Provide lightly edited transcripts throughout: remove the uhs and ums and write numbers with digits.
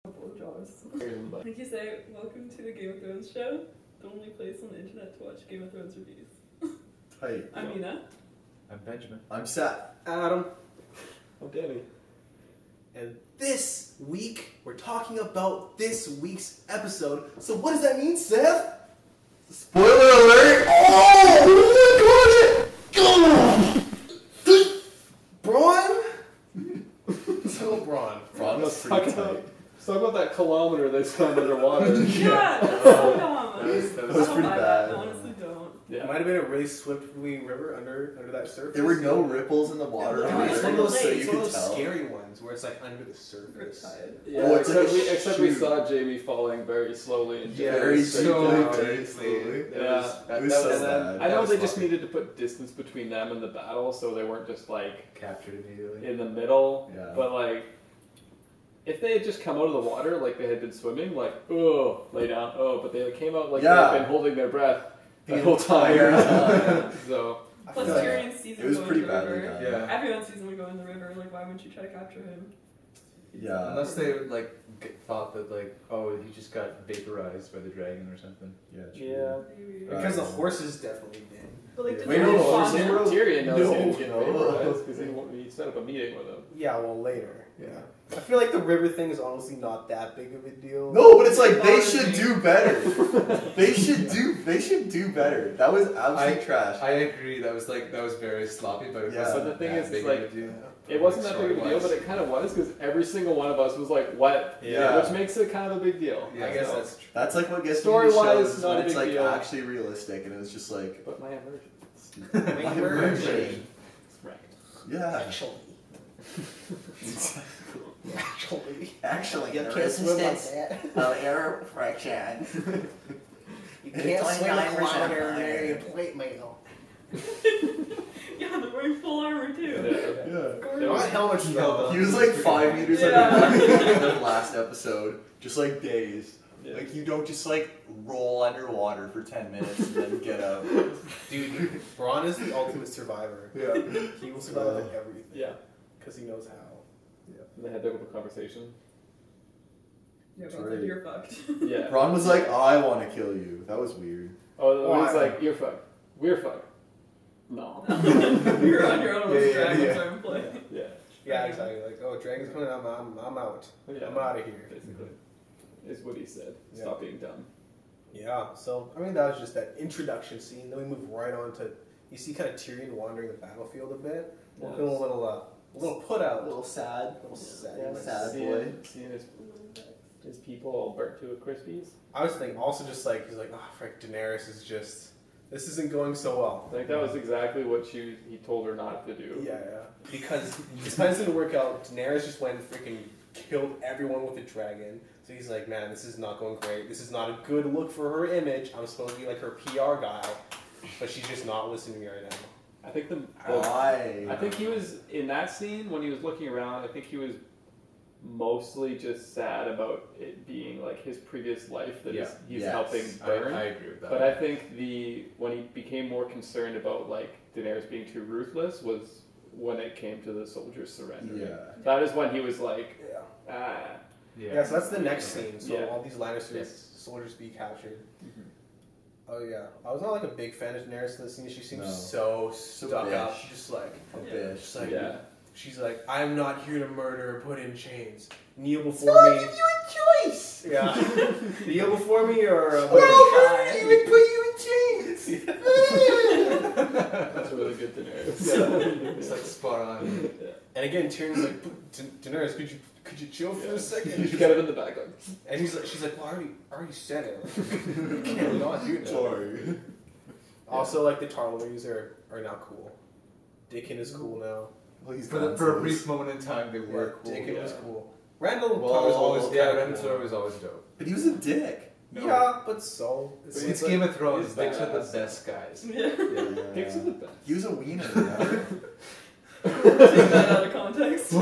couple of jobs. Like you say, welcome to the Game of Thrones show, the only place on the internet to watch Game of Thrones reviews. Hi. I'm Mina. I'm Benjamin. I'm Seth. Adam. I'm Danny. And this week, we're talking about this week's episode. So what does that mean, Seth? Spoiler alert! Oh my god! Braun? So Braun. Braun was pretty tight. Talk about that kilometer they spent underwater. Yeah, that's so dumb. That was pretty bad. I honestly don't. It might have been a really swiftly river under that surface. There were no ripples in the water. Yeah, It's it's one of those, so like you it's one of could those tell. scary ones where it's like under the surface. Riptide. Yeah, Oh, it's like a except we shoot. saw Jamie falling very slowly. And Very slowly. slowly, very slowly. Yeah. It was so And then bad. I know That was they just funny. needed to put distance between them and the battle, so they weren't just like Captured immediately. in the middle. Yeah. But like, if they had just come out of the water like they had been swimming, like oh, lay down, oh, but they came out like Yeah. they had been holding their breath the whole time. Yeah. So Plus feel like Tyrion's season It was going pretty in the badly river. done. Yeah. Everyone's season would go in the river. Like, why wouldn't you try to capture him? Yeah. Unless they like thought that like, oh, he just got vaporized by the dragon or something. Yeah. True. yeah. Maybe. Because the horses definitely did. But like, Yeah. did Wait, they no, fall they in? were- Tyrion knows No, he didn't get no. vaporized because he set up a meeting with him. Yeah, well, later. Yeah. I feel like the river thing is honestly not that big of a deal. No, but it's like they should do better. They should do better. That was absolute trash. I agree. That was very sloppy, but it Yeah. wasn't But the thing that is, big like, of a deal. It wasn't that big of a deal, Story-wise. but it kind of was because every single one of us was like, "What?" Yeah. Which makes it kind of a big deal. Yeah, I guess So- that's true. That's like what gets Story-wise, me to shows not a when it's big like deal. actually realistic, and it was just like, But my emergence. My immersion. Right. yeah. Actually. Actually, You can't swim like that. air friction. You It's can't only swim a 9% kilometer higher. near your plate mail. Yeah, they're wearing full armor too. Yeah. Gorgeous. Not helmets though. He was like 5 meters Yeah. underwater in the last episode, just like days. Yeah. Like you don't just like roll underwater for 10 minutes and then get out. Dude, Braun is the ultimate survivor. Yeah. He will survive at everything. Yeah. Because he knows how. And they had their little conversation. Yeah, That's but right. you're fucked. Yeah. Ron was like, I want to kill you. That was weird. Oh, it was Why? like, "You're fucked. We're fucked." No. You're on your own with Yeah, dragons yeah. are in play. Yeah. Yeah, exactly. Like, oh, dragon's coming, I'm out. Yeah. I'm out of here. Basically, is what he said. Yeah. Stop being dumb. Yeah, so, I mean, that was just that introduction scene. Then we move right on to, you see kind of Tyrion wandering the battlefield a bit. Yes. Feeling a little put out. sad. A little sad. Yeah, Sad seeing- boy. Seeing his people all burnt to a crispies. I was thinking, also just like, he's like, oh, frick, Daenerys is just, this isn't going so well. Like that was exactly what he told her not to do. Yeah. Because his plans didn't work out. Daenerys just went and freaking killed everyone with a dragon. So he's like, man, this is not going great. This is not a good look for her image. I'm supposed to be like her PR guy, but she's just not listening to me right now. I think Why? I think he was in that scene when he was looking around. I think he was mostly just sad about it being like his previous life that he's Yes. helping burn. I agree with that. But I think when he became more concerned about like Daenerys being too ruthless was when it came to the soldiers surrendering. Yeah. That is when he was like, Yeah. ah. Yeah, so that's the next scene. So Yeah. all these Lannister Yes. soldiers be captured. Mhm. Oh yeah, I was not like a big fan of Daenerys in this scene. She seems No. so stuck up. bitch. Just like, A Yeah. bitch. just like Yeah. she's like, I'm not here to murder or put in chains. Kneel before me. Give you a choice. Yeah, kneel before me or Or I'll even put you in chains. That's really good Daenerys. Yeah. It's like spot on. And again, Tyrion's like, Daenerys, could you chill for a You second? got him in the back like, And she's like, well, I already said it. Like, you can't not do that. Sorry. Also, like the Tarleys are now cool. Dickon is cool now. Well, he's For a brief moment in time, they were cool. Dickon was yeah. cool. Randall Well, Tar was always Randall cool. Tar was always dope. But he was a dick. No. Yeah, but so But it's Game of Thrones. he's Dicks are the badass. best guys. Yeah. Dicks are the best. He was a wiener. You know? Take that out of context.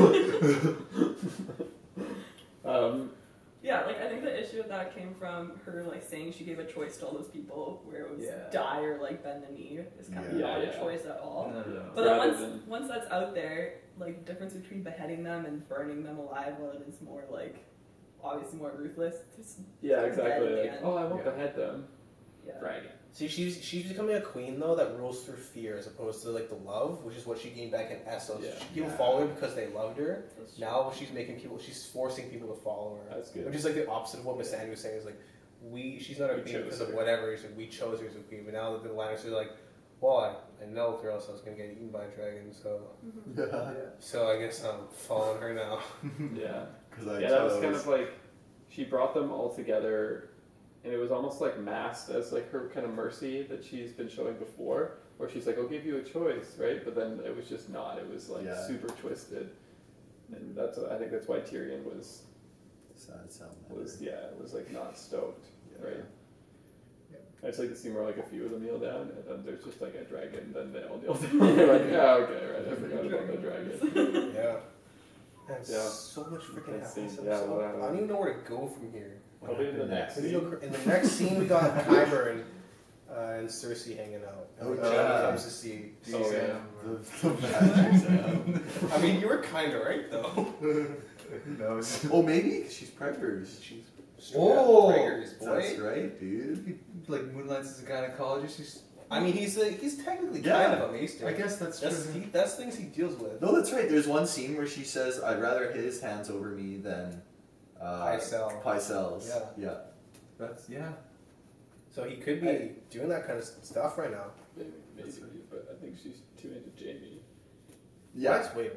Yeah, like I think the issue with that came from her like saying she gave a choice to all those people where it was Yeah. die or like bend the knee. It's kind of Yeah. not Yeah, a yeah. choice at all. No. But then Rather once than- once that's out there, like the difference between beheading them and burning them alive, well, it is more like obviously more ruthless. Yeah, Dead exactly. at the Like, end. oh, I won't Yeah. behead them. Yeah. Dragon. See, she's becoming a queen though that rules through fear as opposed to like the love, which is what she gained back in Essos. Yeah. People Yeah. follow her because they loved her. That's true. Now she's forcing people to follow her. That's good. Which is like the opposite of what Miss Annie was saying. Is like she's not a We queen chose because of her. whatever. It's like we chose her as a queen. But now that the Lannisters are like, well, I know or else I was gonna get eaten by a dragon. So I guess I'm following her now. Yeah. Because Yeah, that was kind of like she brought them all together, and it was almost like masked as like her kind of mercy that she's been showing before, where she's like, "I'll give you a choice," right? But then it was just not. It was like Yeah. super twisted, and I think that's why Tyrion was Sad sound. was like not stoked, Yeah. right? I just like to see more like a few of them kneel down, and then there's just like a dragon, and then they all kneel down. They're like, yeah, okay, right, I forgot about the dragon. Yeah. That's Yeah. so much freaking That's happens. insane. Yeah, So- well, I don't even know where to go from here. Probably in the next In scene. the next scene, we got Qyburn and Cersei hanging out. Oh, And yeah. Jaime comes to see. Oh, yeah. The magic exam. I mean, you were kind of right though. Who knows? Oh, maybe 'cause she's preggers. She's Oh! preggers, boy. That's right, dude. Like Moonlights as a gynecologist. He's, I mean, he's technically Yeah. kind of a maester. I guess that's true. That's things he deals with. No, that's right. There's one scene where she says, "I'd rather his hands over me than Pycelle's." Yeah. Yeah. That's So he could be doing that kind of stuff right now. Maybe, but I think she's too into Jamie. Yeah. What? Wait,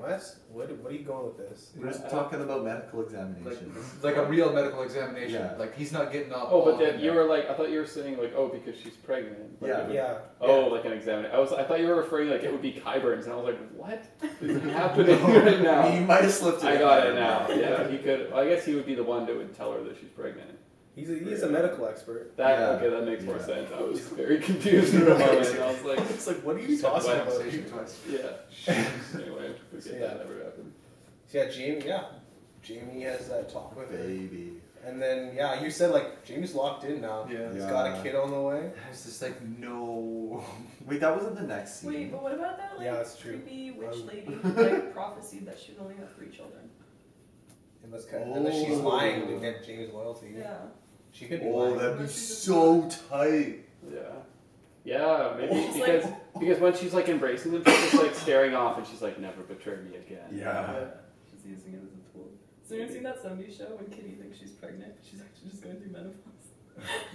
what are you going with this? We're just talking about medical examinations. like a real medical examination. Yeah. Like he's not getting up. Oh, but all then in you there. were like, I thought you were saying like, oh, because she's pregnant. Like, Yeah. it would- Yeah. Oh, like an examination. I thought you were referring like it would be Qyburn's, and I was like, what is happening right now? He might have slipped it. I got it now. Yeah, he could. I guess he would be the one that would tell her that she's pregnant. He's a medical expert. That Yeah. okay, that makes more Yeah. sense. I was very confused for a moment. And I was like, It's like, what are you Just had talking one about? conversation twice. yeah. Anyway, forget So, yeah. that never happened. So Jamie has that talk with her. Baby. And then, you said, like, Jamie's locked in now. Yeah. He's Yeah. got a kid on the way. There's just like no. Wait, that wasn't the next scene. Wait, but what about that like Yeah, that's true. creepy witch Um, lady who like prophesied that she would only have 3 children? And then she's lying to get Jamie's loyalty. Yeah. She could be Oh, lying. that'd be so tight. Yeah. Yeah, maybe It's because when she's like embracing them, she's just like staring off, and she's like, "Never betray me again." Yeah. She's using it as a tool. So you ever seen that 70s show when Kitty thinks she's pregnant? She's actually just going through menopause.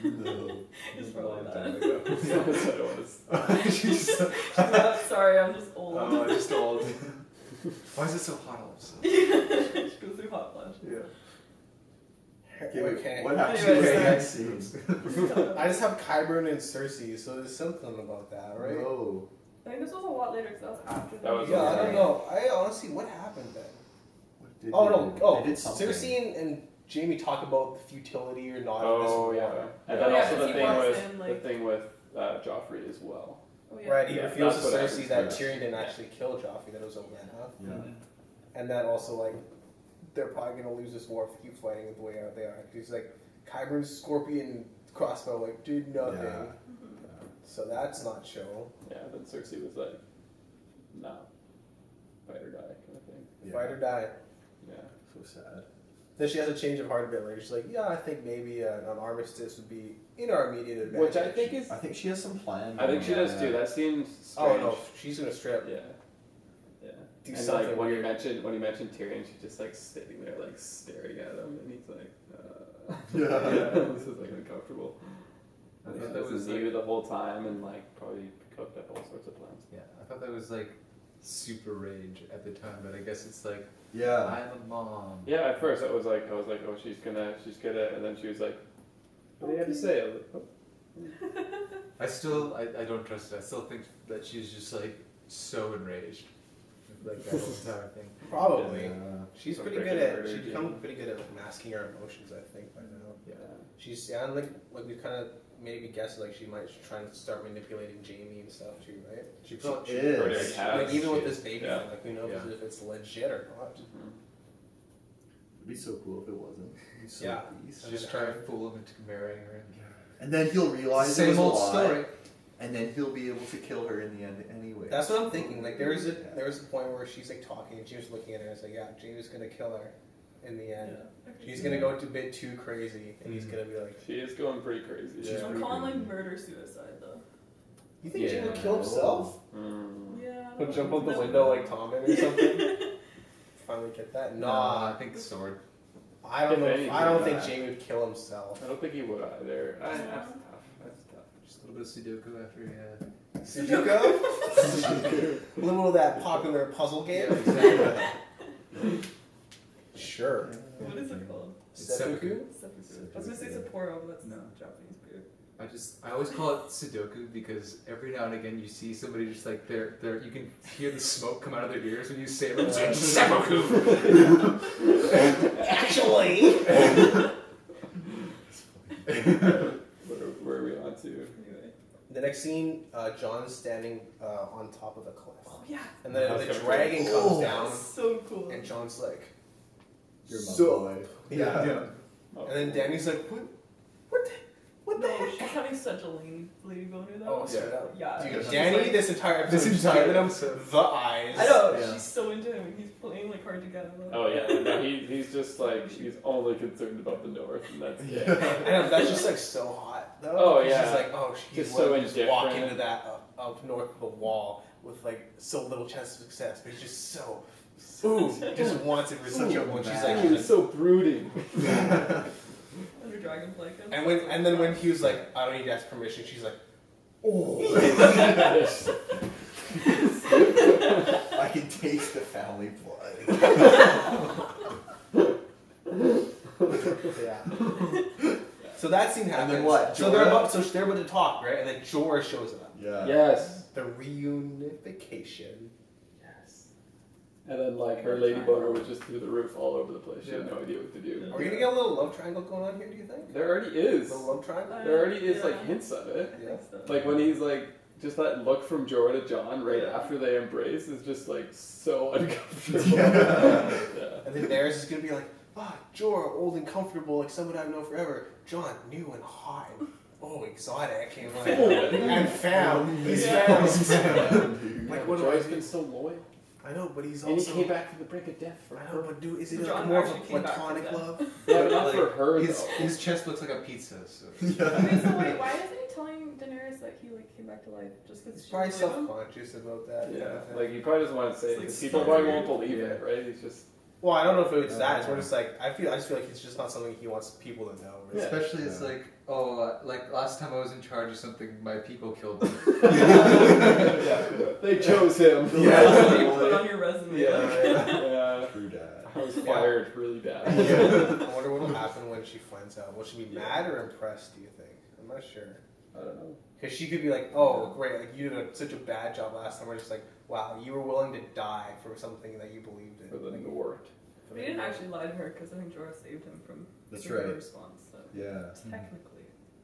No. It's probably time that. ago. That's what it was. She's Sorry, I'm just old. oh, just old. Why is it so hot all of a sudden? She goes through hot flash. Yeah. Okay. What happened to Anyways, the next scene? I just have Qyburn and Cersei, so there's something about that, right? No. I think this was a lot later because that was after That was Yeah, I Yeah. don't know. I honestly, what happened then? What did Oh they no! do? Oh, They did something. Cersei and Jamie talk about the futility or not Oh of this yeah, war. and Oh, then yeah, also 'cause the he thing walks with in, like- the thing with Joffrey as well. Oh, yeah. Right, he Yeah, reveals to that's what I Cersei was that thinking. Tyrion didn't actually kill Joffrey, that it was Olenna. Yeah. And that also, like, they're probably going to lose this war if they keep fighting the way they are. He's like, Qyburn's scorpion crossbow, like, did nothing. Yeah. So that's not show. Yeah, then Cersei was like, "No, fight or die," kind of thing. Yeah. Fight or die. Yeah. So sad. Then she has a change of heart a bit later. She's like, yeah, I think maybe an armistice would be in our immediate advantage. Which I think is. I think she has some plan. I think she going does on. too. That seems Oh strange. no, she's going to strip. Yeah. Yeah. Do And something like when weird. you mentioned Tyrion, she's just like sitting there like staring at him, and he's like, Yeah. this is like uncomfortable. I And thought he that was knew like, the whole time, and like probably cooked up all sorts of plans. yeah, I thought that was like super rage at the time, but I guess it's like Yeah. I'm a mom. Yeah, at first I was like, oh, she's gonna, and then she was like, what do you have to say? I was like, oh. I don't trust it. I still think that she's just like so enraged, like that whole entire thing. Probably. Yeah. She's So pretty freaking good at. murdered, She's yeah. become pretty good at masking her emotions. I think by now. Yeah. She's and like we kind of maybe guessed like she might try and start manipulating Jamie and stuff too, right? She probably is. Already has. Like even with this baby, Yeah. thing, like who knows Yeah. if it's legit or not. Mhm. It'd be so cool if it wasn't. It'd be so Yeah. pleased. just trying to fool him into marrying her. And then he'll realize it Same was old a lie, story. and then he'll be able to kill her in the end anyway. That's what I'm thinking. Like there was a point where she's like talking and James looking at her and it's like, yeah, Jamie's gonna kill her, in the end. Yeah. She's gonna go a bit too crazy, and he's gonna be like, She is going pretty crazy. She's I'm pretty calling like crazy. murder-suicide though. "You think Jaime would kill himself? Yeah. He'll jump out the window like Tommen or something?" Finally get that? No, Nah, I think sword. I don't know. If I don't anything, think Jaime would kill himself. I don't think he would either. That's Yeah. tough. That's tough. Just a little bit of Sudoku after he had. Sudoku? A little of that popular puzzle game. Sure. What is it called? Seppuku? Seppuku. I was gonna say Sapporo, but that's not Japanese beer. I always call it Sudoku because every now and again you see somebody just like they're you can hear the smoke come out of their ears when you say it. It's like, Seppuku. Actually. Where are we on to? Anyway. The next scene, Jon's standing on top of a cliff. Oh yeah. And then That's the cool. dragon comes down, So cool. and Jon's like, You're my So- boy. yeah. Oh. And then Danny's like, what the No, heck? she's having such a lady boner though. Oh, straight up. Yeah. Dude, She's Danny, like- this entire episode, This is entire giving him episode. the eyes. I know, Yeah. she's so into him. He's playing like hard to get. Oh yeah, no, he's just like he's only concerned about the north, and that's it. I know, that's just like so hot though. Oh, She's yeah. just like, oh, she's Just so just walk indifferent. into that up north of the wall with like so little chance of success, but he's just so ooh, just wants it for such a one. She's like, He was so brooding. Under dragonfly. and then when he was like, I don't need to ask permission, she's like, oh. I can taste the family blood. Yeah. So that scene happens. then what, So they're Jorah? about to talk, right? And then Jorah shows up. Yeah. Yes. The reunification. Yes. And then like her lady boner was just through the roof all over the place. She had no idea what to do. Are we gonna get a little love triangle going on here? Do you think? There already is. A little love triangle. There already is like Yeah. hints of it. I think so. Like when he's like, just that look from Jorah to Jon right after they embrace is just like so uncomfortable. Yeah. And then Daenerys is gonna be like, Jorah, old and comfortable, like someone I've known forever. Jon, new and hot. Oh, exotic. And like, and fam. He's fam. Like, what do I Jorah's do? been so loyal. I know, but he's And he also. came back to the brink of death for I her. know, but dude, is it Jon like more of a actually came back from platonic death. love? Yeah, but not for her His though. chest looks like a pizza. So. Okay, so wait, why isn't he telling Daenerys that he like came back to life just because He's probably self-conscious about that. Yeah, kind of thing. like you probably just want to say it It's like 'cause people so probably weird. won't believe it, right? He's just Well, I don't know if it's that. It's more just like I just feel like it's just not something he wants people to know. Right? Yeah. Especially it's like, like last time I was in charge of something, my people killed me. they chose him. Yeah, you put on your resume. Yeah. True dad. I was fired really bad. I wonder what will happen when she finds out. Will she be mad or impressed? Do you think? I'm not sure. I don't know. Because she could be like, "Oh, great! Like you did such a bad job last time." We're just like, "Wow, you were willing to die for something that you believed in." For the Like, North. But he didn't actually lie to her because I think Jorah saved him from That's giving right. a response. So Yeah. technically,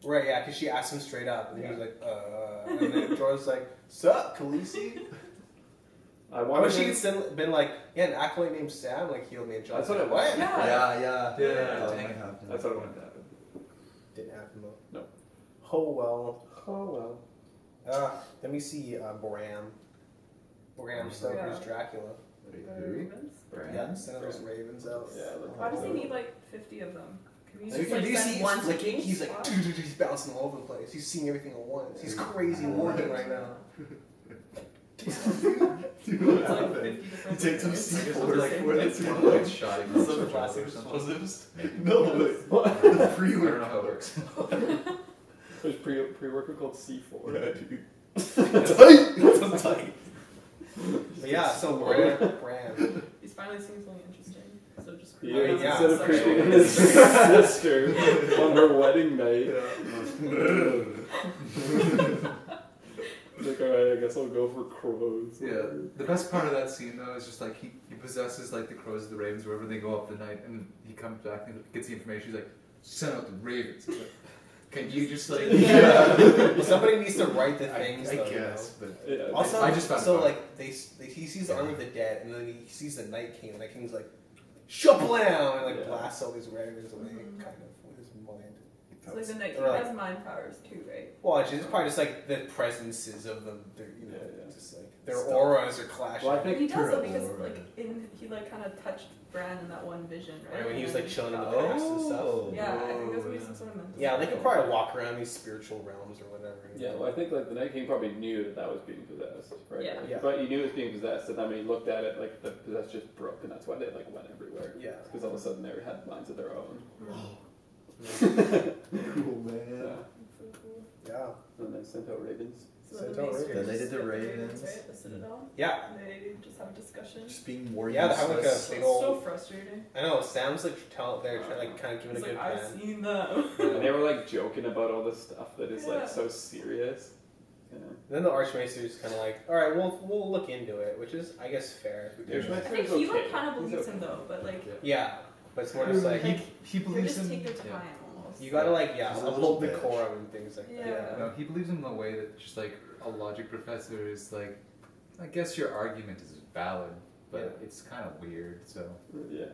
Right? Yeah, because she asked him straight up, and he was like, and then Jorah's like, "Sup, Khaleesi?" I I wanted wish she him- had still been like, "Yeah, an acolyte named Sam like healed me." And Jon's That's what like, it was. What? Yeah. Yeah. Yeah. That Dang. might happen. That's what I wanted to happen. Didn't happen though. No. Oh well. Oh well. Then we see Bram. Bram Stoker's Yeah. Dracula. Wait, the who? ravens. Yeah, send those ravens out. Yeah. Look Why does he need like 50 of them? Can we So just you like do send see he's one to flicking. each He's like, spot? he's bouncing all over the place. He's seeing everything at once. He's crazy warning right now. Dude, It's what like happened? 50 You different take some flavors. C4 like like what what it's it's one like shotting Some some plastic or something. explosives? Maybe. No, but the I don't know pre-work. how it works. There's pre-worker called C4. Yeah, dude. Tight. Tight. But yeah, so Bram. He's finally seeing something interesting. So just He creeping is, yeah, instead of sexual- creeping his sister on her wedding night. Like, alright, I guess I'll go for crows. Yeah, the best part of that scene though is just like he possesses like the crows, the ravens, wherever they go up the night, and he comes back and gets the information. He's like, send out the ravens. He's like, can you just like? Somebody needs to write the things. I though, guess, but Yeah, Also, I just found it so funny. like he sees the army of the dead, and then he sees the Night King, and the King's like, "Shablam!" and like Yeah. blasts all these ravens away, Mhm. kind of with his mind. It's like the Night Or King like- has mind powers too, right? Well, actually, it's probably just like the presences of them. They're, you know, Yeah, yeah. just like Their Stuff. auras are clashing. Well, I think He does though, True. because he kind of touched Bran in that one vision, right? Right, when he was like chilling in the Oh. past and stuff. Yeah, I think that's what he's some sort of mental. Yeah, they could probably walk around these spiritual realms or whatever. Yeah, well, I think like the Night King probably knew that was being possessed, right? Yeah. Like, Yeah. But he knew it was being possessed, and then when he looked at it, like the possessed just broke, and that's why they like went everywhere. Yeah. Because all of a sudden they had minds of their own. Cool, man. Yeah. So cool. Yeah. And they sent out ravens. So Sent the out Maesters Then they did the get ravens. right? The Citadel. Yeah. And they just have a discussion. Just being more Yeah, they have like a useless. big It's old. so frustrating. I know, Sam's like they're like kind of giving It's a good like, I've plan. seen them. And they were like joking about all this stuff that is Yeah. like so serious. Yeah. Then the Archmaester's kind of like, all right, we'll look into it, which is, I guess, fair. Yeah. I think he like kind of believes him though, but like Yeah, but it's more just like He they believes just in. take their yeah. time almost. you gotta like He's a little uphold bitch. decorum and things like that. Yeah. No, he believes in the way that just like a logic professor is like, I guess your argument is valid, but Yeah. it's kind of weird. So Yeah.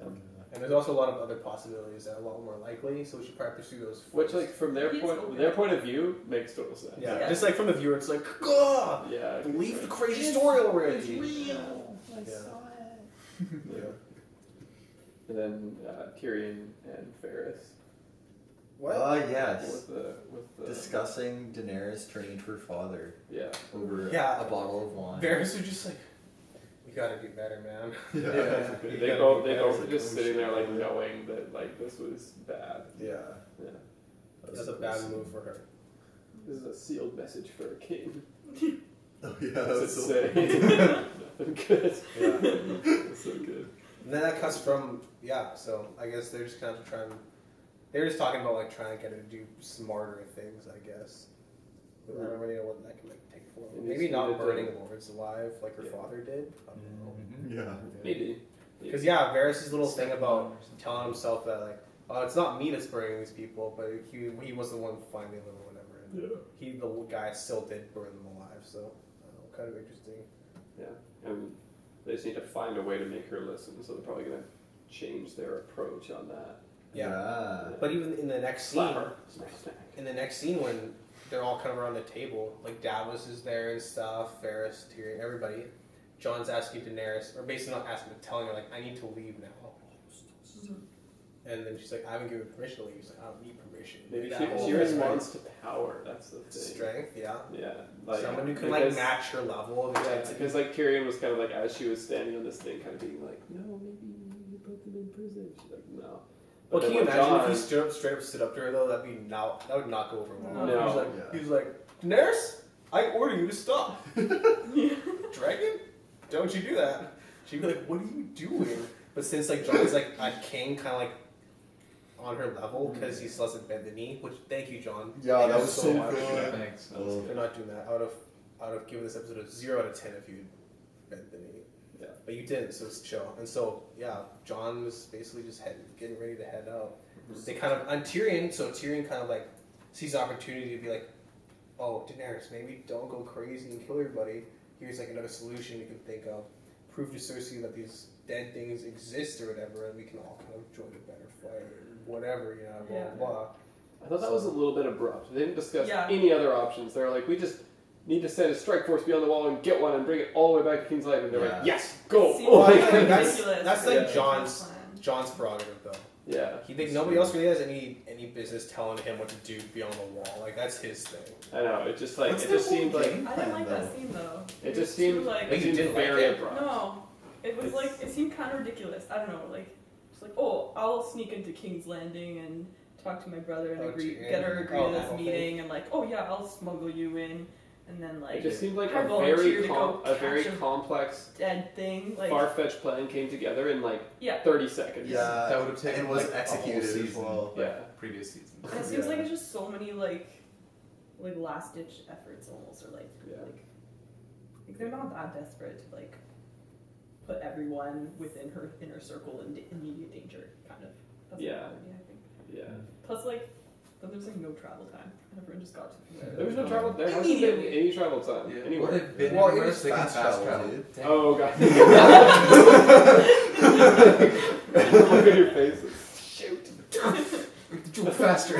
And there's also a lot of other possibilities that are a lot more likely, so we should probably pursue those. Which, first. like, from their He's point, okay. their point of view, makes total sense. yeah, Yeah. just like from the viewer, it's like, God, Yeah. believe the crazy story already. It's real. I Yeah. saw it. Yeah. And then Tyrion and Ferris What? Yes. with the Discussing Daenerys turning into her father yeah. over Yeah. a bottle of wine. Varys are just like, we gotta do better, man. Yeah. You They gotta both do they better. both were just sitting there like knowing that like this was bad. Yeah. Yeah. That's a bad move for her. This is a sealed message for a king. Oh yeah, What's that's it so say? Nothing good. Yeah. That's so good. And then that cuts from so I guess they're just kind of they're just talking about like trying to get her to do smarter things, I guess. But I don't really know what that can like take form. And Maybe it's not needed to- burning lords alive like her Yeah. father did. I don't know. yeah. Maybe. Because Varys' little thing about telling himself that like, oh, it's not me that's burning these people, but he was the one finding them or whatever. And Yeah. he, the guy, still did burn them alive. So I don't know, kind of interesting. Yeah. And they just need to find a way to make her listen, so they're probably gonna change their approach on that. Yeah. But even in the next scene, Slap her. Smack, smack. in the next scene when they're all kind of around the table, like Davos is there and stuff, Ferris, Tyrion, everybody. Jon's asking Daenerys, or basically not asking, but telling her like, I need to leave now. And then she's like, I haven't given permission to leave. She's like, I don't need permission. Maybe That she whole responds to power. That's the thing. strength, yeah. Yeah. Like, Someone who can like because- match her level of Yeah, intensity. because like Tyrion was kind of like as she was standing on this thing, kind of being like, no, maybe you put them in prison. She's like, no. Well, But can then you when imagine if Jon- he straight up stood up to her though? That would not go over well. No. He was like, Daenerys, I order you to stop. Dragon, don't you do that? She'd be like, what are you doing? But since like Jon's like a king, kind of like on her level because he still hasn't bent the knee. Which thank you, Jon. Yeah, Thank that you was so much. good. Thanks. Oh. They're not doing that. I would have given this episode a 0 out of 10 if you bent the knee. Yeah. But you didn't, so it's chill. And so yeah, Jon was basically just getting ready to head out. They kind of on Tyrion. So Tyrion kind of like sees the opportunity to be like, "Oh, Daenerys, maybe don't go crazy and kill everybody. Here's like another solution we can think of. Prove to Cersei that these dead things exist or whatever, and we can all kind of join a better fight or whatever, you know, blah Yeah. blah blah." I thought that was a little bit abrupt. They didn't discuss Yeah. any other options. They were like, we just need to send a strike force beyond the wall and get one and bring it all the way back to King's Landing. And they're Yeah. like, yes, go. Seems Oh, Well, I like think ridiculous. that's like Yeah. Jon's Plan. Jon's prerogative though. yeah, He thinks nobody else really has any business telling him what to do beyond the wall. Like that's his thing. I know. It just like What's it the just whole seemed like game I didn't plan, like though? that scene though. it was just seemed too, like it seemed you didn't like very it? abrupt. no. It was like it seemed kind of ridiculous. I don't know, like it's like oh I'll sneak into King's Landing and talk to my brother and get her agree to this okay. meeting and like oh yeah I'll smuggle you in and then like It just seemed like I a volunteer very to go a very catch a complex, dead thing like far-fetched plan came together in like yeah. 30 seconds. Yeah, That would have taken and was like, a whole executed as season. well. Yeah. Previous seasons. And it seems Yeah. like it's just so many like last ditch efforts almost or like Yeah. like they're not that desperate to like put everyone within her inner circle in immediate danger kind of. That's Yeah. what bothered me, I think. Yeah. Plus like then there's like no travel time. Everyone just got to There was no travel. There hasn't been Immediately. any travel time Yeah. anywhere. Well, they've been Well, everywhere, it's so they can fast fast travel, travel. dude. Oh god. Look at your face. Shoot. faster.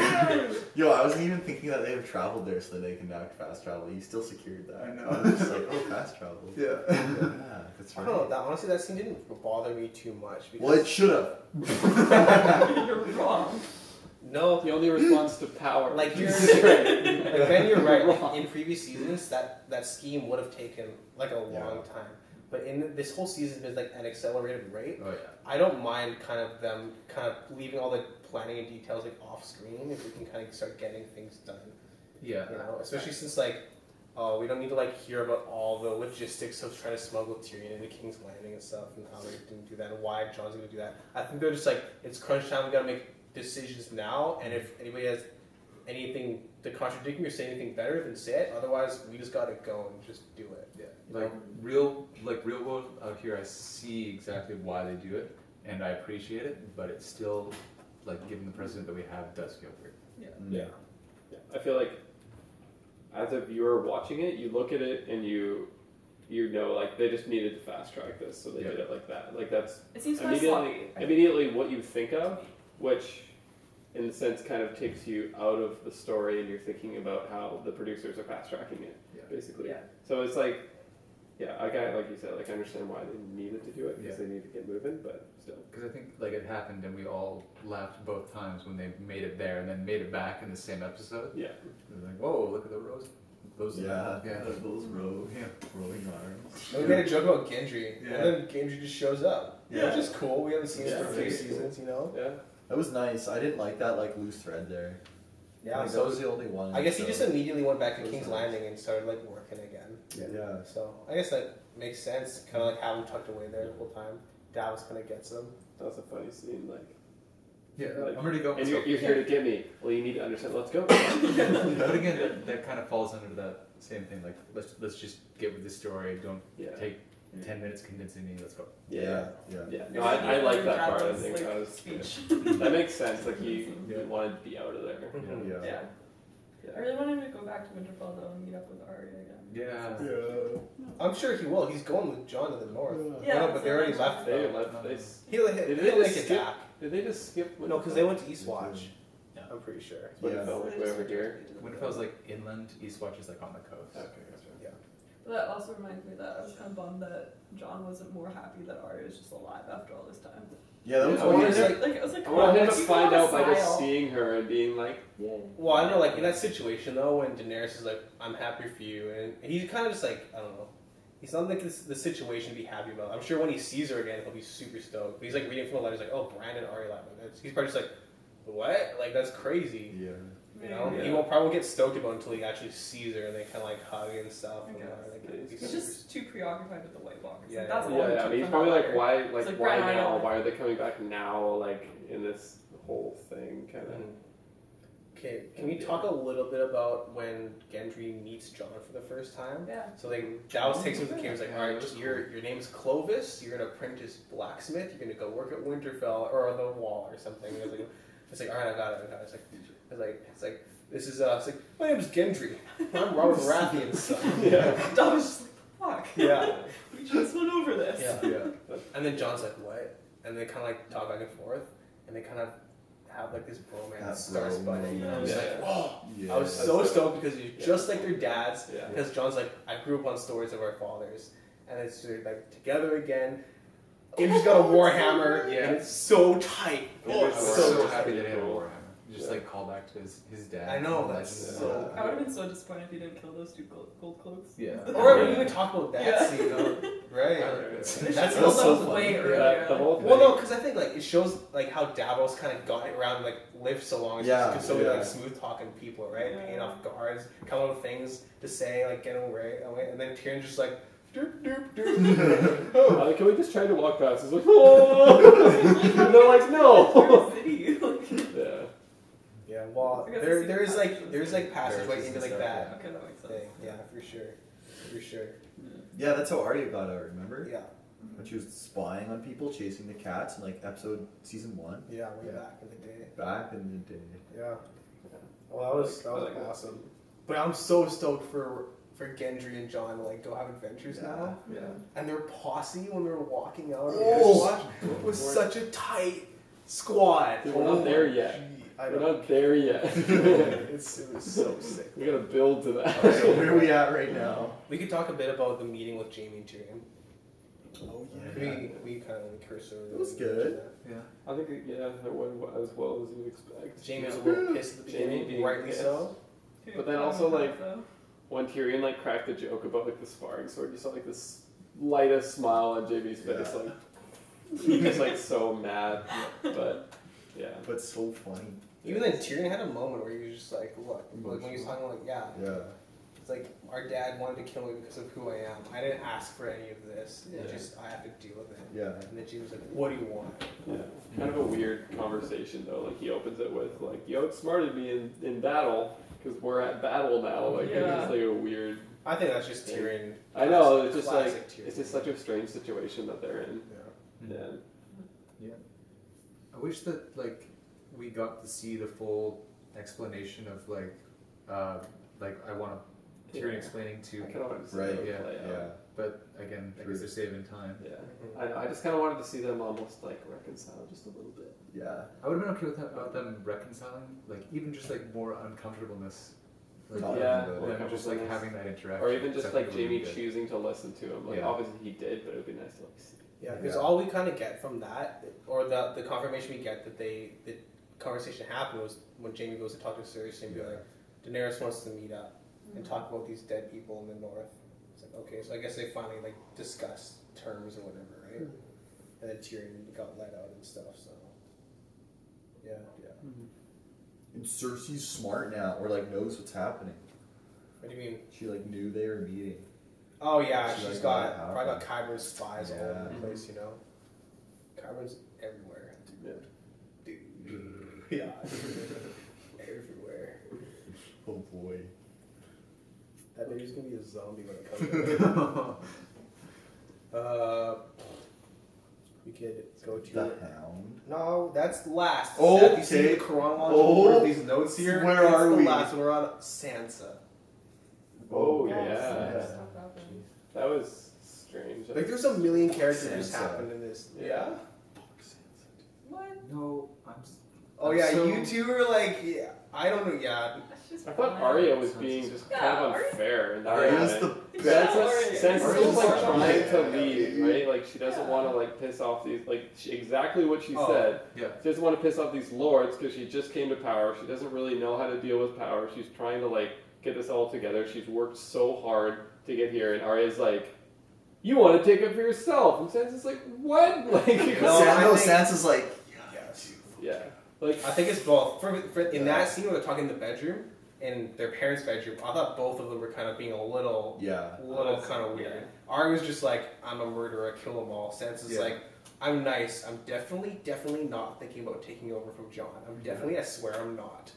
Yo, I wasn't even thinking that they have traveled there so that they can fast travel. You still secured that. I know. I was just like, oh, fast travel. Yeah. Yeah, that's I right. don't know. That, honestly, that scene didn't bother me too much. Because Well, it should have. You're wrong. no, The only response to power. like you're, Right. like Ben, you're right. Like, in previous seasons, that scheme would have taken like a long time. But in this whole season, has been like an accelerated rate. Oh yeah. I don't mind them leaving all the planning and details like off screen if we can kind of start getting things done. Yeah. You know, especially since like, we don't need to like hear about all the logistics of trying to smuggle Tyrion into King's Landing and stuff, and how they didn't do that, and why Jon's going to do that. I think they're just like, it's crunch time. We got to make decisions now, and if anybody has anything to contradict me or say anything better, then say it. Otherwise, we just got to go and just do it. Yeah. Like real world out here, I see exactly why they do it, and I appreciate it. But it's still like, given the precedent that we have, does feel weird. Yeah. I feel like as a viewer watching it, you look at it and you know, like, they just needed to fast track this, so they did it like that. Like, that's It seems kind of sloppy. immediately what you think of, which in a sense kind of takes you out of the story, and you're thinking about how the producers are fast tracking it, basically. Yeah. So it's like, like you said, like, I understand why they needed to do it, because they need to get moving, but still. Because I think like it happened, and we all laughed both times when they made it there and then made it back in the same episode. Yeah. It was like, whoa, look at the rose. Those those rolling arms. And we made a joke about Gendry, Yeah. and then Gendry just shows up, Yeah. which is cool. We haven't seen it for a few Yeah. seasons, you know. Yeah. That was nice. I didn't like that like loose thread there. Yeah, Like, so that was the only one. I guess he so- just immediately went back to That was King's nice. Landing and started like working again. Yeah. So I guess that makes sense. Kind of like have him tucked away there the whole time. Davos kind of gets him. That was a funny scene, like. Yeah, Like, I'm ready to go. And you're here to get me. Well, you need to understand. Let's go. But again, that kind of falls under that same thing. Like, let's just get with the story. Don't take 10 minutes convincing me. Let's go. Yeah. Yeah. No, I like that part. I Bradley's, think like, that was speech. that makes sense. Like he Yeah. wanted to be out of there. Mhm. Yeah. Yeah. I really wanted to go back to Winterfell though and meet up with Arya again. Yeah. I'm sure he will. He's going with Jon to the north. Yeah, Oh, no, but they already left. They though. left. He'll Did they make just it skip? back. Did they just skip? No, because they went to Eastwatch. Yeah. I'm pretty sure. Winterfell was way over here. Winterfell's like inland. Eastwatch is like on the coast. Okay, gotcha. But that also reminds me that I was kind of bummed that Jon wasn't more happy that Arya is just alive after all this time. Yeah, that was Yeah, weird. I was I was like, I come want on, him to you find have a out by just style. seeing her and being like, yeah. Well, I don't know, like in that situation though, when Daenerys is like, "I'm happy for you," and he's kind of just like, I don't know. He's not like the situation to be happy about. I'm sure when he sees her again, he'll be super stoked. But he's like reading from the letters, like, "Oh, Brandon, Arya, he's probably just like, what? Like that's crazy." Yeah. You know, Yeah. he probably won't get stoked about it until he actually sees her and they kind of like hug and stuff. I And, guess. like, Yeah, he's He's super- just too preoccupied with the White Walkers. Yeah, Like, that's all Yeah, he I took mean, he's from probably that like, letter. why, It's like, like, why Bran, I now? know. Why are they coming back now? Like in this whole thing, kind of. Okay, can we talk a little bit about when Gendry meets Jon for the first time? Yeah. So like Davos takes him to the king. He's like, Yeah, all that right, was your name's Clovis. You're an apprentice blacksmith. You're gonna go work at Winterfell or the Wall or something. And it's like, all right, I got it. It's like this is it's like my name's Gendry. I'm Robert Baratheon's son. Yeah. Don was just like, fuck. Yeah. We just went over this. Yeah. Yeah. And then Jon's like, what? And they kind of like talk back and forth, and they kind of have like this bromance That starts budding. And I was Yeah. like, whoa. Yeah. I was so stoked because you're just like their dads. Yeah. Because John's like, I grew up on stories of our fathers, and it's like together again. Gendry's got a warhammer, Yeah. and it's so tight. I Oh, was it's so, so happy tight. that he had a Cool. Warhammer. Just like call back to his dad. I know, The that's legend. so- I would have been so disappointed if you didn't kill those two gold cloaks. Yeah. Or we even talk about that Yeah. scene, though. Right? That's That's that was so way funny. earlier. Yeah, the whole thing. Well, no, because I think like it shows like how Davos kind of got it around, like lived so long, Yeah, because so yeah. like smooth talking people, right? Yeah. Paying off guards, come up with things to say, like get away, and then Tyrion just like, doop doop doop. Oh. Can we just try to walk past? It's like, oh! They're like, no. City. Yeah. Yeah, well, I guess there's it's like passageway Barracks into and like stuff, that Okay, that makes sense. thing. Yeah, for sure. Yeah, that's how Arya got out, remember? Yeah, When she was spying on people, chasing the cats in like season 1. yeah, way Yeah. back in the day. Back in the day. Yeah. Well, that was awesome. But I'm so stoked for Gendry and Jon to like go have adventures now. Yeah. And their posse when they were walking out of Oh. Eastwatch was such a tight squad. Dude, we're not there yet. We're not there yet. it was so sick. We gotta build to that. So where are we at right now? We could talk a bit about the meeting with Jaime and Tyrion. Oh We kind of like cursor. It was good. Yeah. I think it went as well as you'd expect. Jaime was a little pissed at the Jaime beginning, being rightly pissed. so. But then also, like, when Tyrion like cracked the joke about like the sparring sword, you saw like this lightest smile on Jaime's face, Yeah. like he was like so mad. But yeah. But so funny. Even then, Tyrion had a moment where he was just like, "Look," like when he was talking, like, "Yeah, it's like our dad wanted to kill me because of who I am. I didn't ask for any of this. Yeah. I have to deal with it." Yeah. And then she was like, "What do you want?" Yeah, kind of a weird conversation though. Like he opens it with like, "You outsmarted me in battle because we're at battle now." Like it's just like a weird. I think that's just Tyrion. I know it's just like Classic Tyrion. it's just such a strange situation that they're in. Yeah. Yeah. I wish that like we got to see the full explanation of like I want Tyrion explaining to. I kind of wanted to see Right. that Yeah. play out. Yeah. But again, I guess they're saving time. Yeah. I know. I just kind of wanted to see them almost like reconcile just a little bit. Yeah. I would have been okay with that, about them reconciling, like even just like more uncomfortableness. Like, Talking Yeah. about it. them just like having that interaction. Or even just I like think it would Jaime be good. choosing to listen to him. Like Yeah. obviously he did, but it would be nice to like see. Yeah, because Yeah. all we kind of get from that, or the confirmation we get that the conversation happened was when Jaime goes to talk to Cersei and be like, Daenerys wants to meet up and talk about these dead people in the north. It's like, okay, so I guess they finally like discussed terms or whatever, right? And then Tyrion got let out and stuff. So yeah. And Cersei's smart now, or like knows what's happening. What do you mean? She like knew they were meeting. Oh yeah, She, she's like, got let it probably got Qyburn's spies all over Yeah. the place, you know. Qyburn's everywhere. Yeah. Dude. Yeah. Everywhere. Oh boy. That baby's gonna be a zombie when it comes out. We could go to The Hound. No, that's last. Oh, Seth, you see okay. the chronological order Oh, of these notes here? where It's are the we? last. We're on Sansa. Oh Yes, yeah. stuff happened. That was strange. Like there's a million characters that just Sansa. happened in this. Yeah. What? No, Oh I'm yeah, so- you two are like, yeah, I don't know, yeah. That's just I thought fine. Arya was being just Yeah, kind of Arya- unfair. And Arya's that- the It's best. not Arya. Sansa's It's just like so trying to Yeah. leave, right? Like she doesn't Yeah. want to like piss off these, like exactly what she Oh. said. Yeah. She doesn't want to piss off these lords because she just came to power. She doesn't really know how to deal with power. She's trying to like get this all together. She's worked so hard to get here, and Arya's like, "You want to take it for yourself?" And Sansa's like, "What?" Like, No, I think- Sansa's like, Yes. yeah, like I think it's both. For in that scene where they're talking in the bedroom, in their parents' bedroom, I thought both of them were kind of being a little kind of weird. Arya was just like, I'm a murderer, kill them all. Sansa's Yeah. like, I'm nice. I'm definitely not thinking about taking over from Jon. I swear I'm not.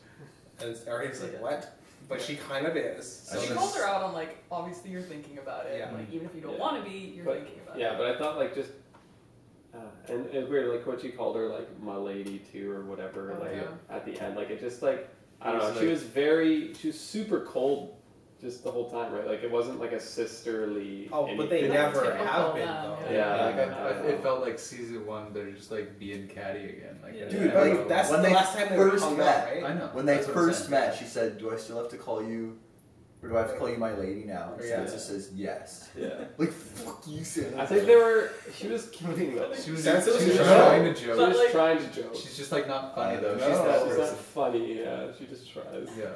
And Arya's like, what? But she kind of is. So She She calls her out on like, obviously you're thinking about it. Yeah. Like even if you don't Yeah. want to be, you're But- thinking about yeah, it. but I thought like just. And it's weird, like what she called her, like my lady too, or whatever. Oh, like yeah. at the end, like it just like I don't It know. was She was super cold, just the whole time, right? Like it wasn't like a sisterly. Oh, but they anything. never Typical have been, them, though. Yeah. Like, I don't it know. felt like season 1, they're just like being catty again. Like, Yeah. Dude, but like, that's When the they last time they were first hung met, out, right? I know. when they That's what I'm first saying. met, she said, "Do I still have to call you, or do I have to call you my lady now?" And Yeah. Sansa says, "Yes." Yeah. Like, fuck you, Sansa. I think they were. She was kidding though. She was, Sansa was she was trying. trying to She joke. But, was like- trying to joke. She's just like not funny though. No. She's that She's not person. funny. Yeah, she just tries. Yeah.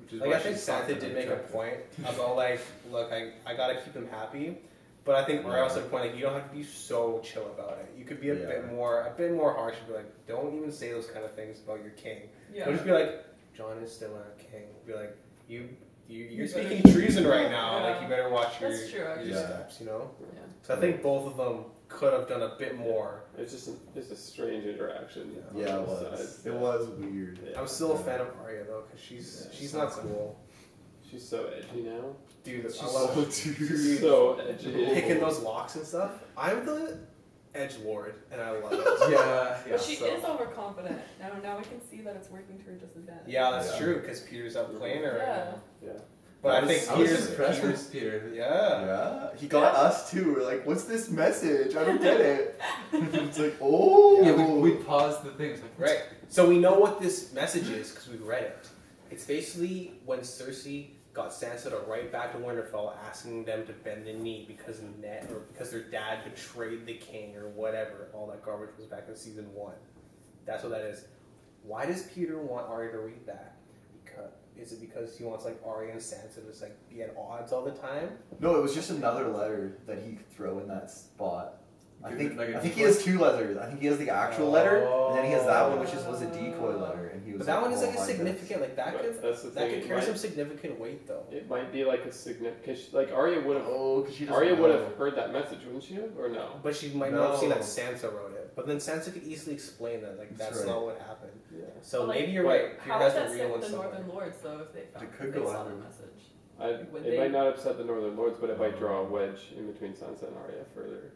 Which is Like why I think she's soft Sansa and did make a attractive. point about like, look, I gotta keep him happy, but I think Arya also had a point like you don't have to be so chill about it. You could be a Yeah. bit more harsh and be like, don't even say those kind of things about your king. Yeah. Don't just be like, Jon is still our king. Be like, you're You speaking better- treason right now. Yeah. Like you better watch your That's true, actually. steps. You know. Yeah. So I think both of them could have done a bit more. It's just a strange interaction. Yeah, on it both was. sides. It was weird. Yeah. I'm still a fan of Arya though, because she's Yeah, not Sansa. cool. She's so edgy now. Dude, I She's love so She's so edgy. picking those locks and stuff. I'm the edgelord, and I love it. Yeah. But she so- is overconfident. Now we can see that it's working to her disadvantage. Yeah, that's Yeah. true, because Peter's out playing her right Yeah. now. Yeah. But I was- think I was Peter's impressed Peter's- with Peter. Yeah. Yeah, he got us too. We're like, "What's this message? I don't get it." It's like, oh, Yeah, we paused the things like, Right. So we know what this message is because we read it. It's basically when Cersei got Sansa to write back to Winterfell asking them to bend the knee because Ned or because their dad betrayed the king or whatever. All that garbage was back in season 1. That's what that is. Why does Peter want Arya to read that? Is it because he wants like Arya and Sansa to just like be at odds all the time? No, it was just another letter that he could throw in that spot. I think Like a he has 2 letters. I think he has the actual letter, and then he has that one, which was a decoy letter, and he was. But that one is like a "Oh, my significant, like that But could that's the that thing, could carry some significant weight though. It might be like a significant. Like Arya would have. Oh, because she doesn't Arya know. would have heard that message, wouldn't she have? Or no? But she might not have seen that No. Sansa wrote it. But then Sansa could easily explain that, like that's That's right. not what happened. Yeah. So But, maybe you're like, right. Peter How has would the that real set one the somewhere. Northern Lords though if they found It could if they go saw either. the message? Would It they- might not upset the Northern Lords, but it might draw a wedge in between Sansa and Arya further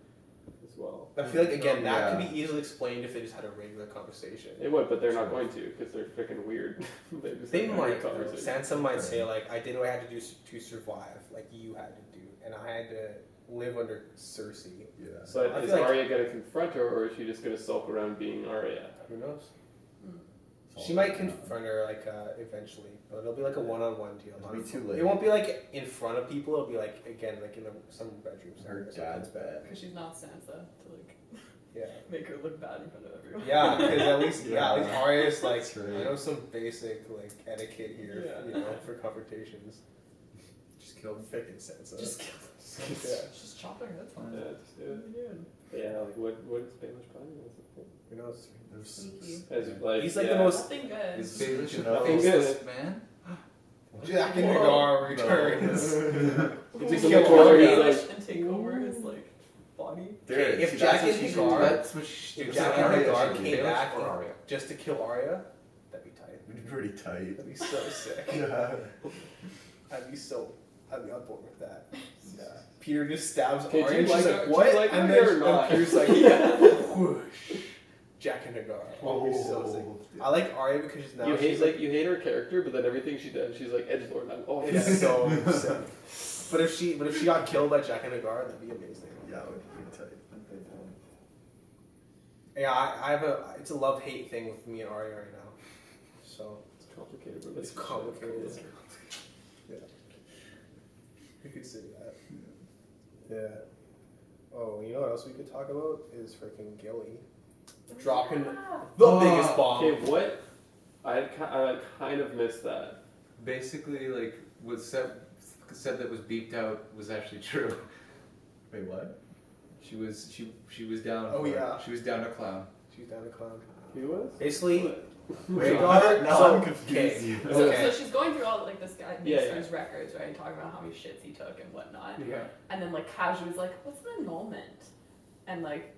as well. I feel like again that Yeah. could be easily explained if they just had a regular conversation. It would, but they're not going to because they're freaking weird. They just They have might. a conversation. Sansa might say like, "I did what I had to do to survive, like you had to do, and I had to live under Cersei." Yeah. So I is feel like- Arya going to confront her, or is she just going to sulk around being Arya? Who knows? Hmm. She might confront her like eventually, but it'll be like a one-on-one deal. It'll not be in too front- late. It won't be like in front of people. It'll be like again like in some bedroom. Her somewhere or something. dad's bad. Because she's not Sansa to like Yeah. make her look bad in front of everyone. Yeah, because at least at least Arya's like That's right. I know some basic like etiquette here, Yeah. you know, for confrontations. Just kill them. Freaking Sansa. Just kill yeah. Just chop her heads off. Yeah, just do What it. are you doing? But yeah, like what is Baelish planning? That's the thing. Who knows? Sneaky. As like He's like yeah. the most Nothing good. Is Baelish You a know, faceless man? Jack and Whoa. Hagar returns. Who He's will in the kill corner, he's Baelish like- and take over his like body. There, If see, Jack that's what and she should Hagar- do. That's what she If did. Jack and and Hagar Hagar should came Baelish back or Arya? just to kill Arya, that'd be tight. It'd be pretty tight. That'd be so sick. Yeah. I'd be on board with that. Yeah. Peter just stabs Okay, Arya and do you she's like- like, do you what? like And Arya then or not? Peter's like, Yeah. whoosh. Jack and Hagar. Oh, he's so sick. I like Arya because she's now You hate she's like you hate her character, but then everything she does, she's like edgelord. Oh, it's yeah. so sick. But if she got killed by Jack and Hagar, that'd be amazing. Yeah, it would be tight. Yeah, it's a love-hate thing with me and Arya right now. So It's a complicated it's relationship. complicated. Yeah. You could say that. Yeah. Oh, you know what else we could talk about is freaking Gilly dropping the Oh, biggest bomb. Okay, what? I kind of missed that. Basically, like what said that was beeped out was actually true. Wait, what? She was down. Oh, for it. yeah. She was down to clown. She's down to clown. He was? Basically, Wait, Rhaegar. now so, I'm confused. okay. So Okay. she's going through all like this guy Yeah, Maester's records, right? And talking about how many shits he took and whatnot. Yeah. And then like casually's like, "What's an annulment?" And like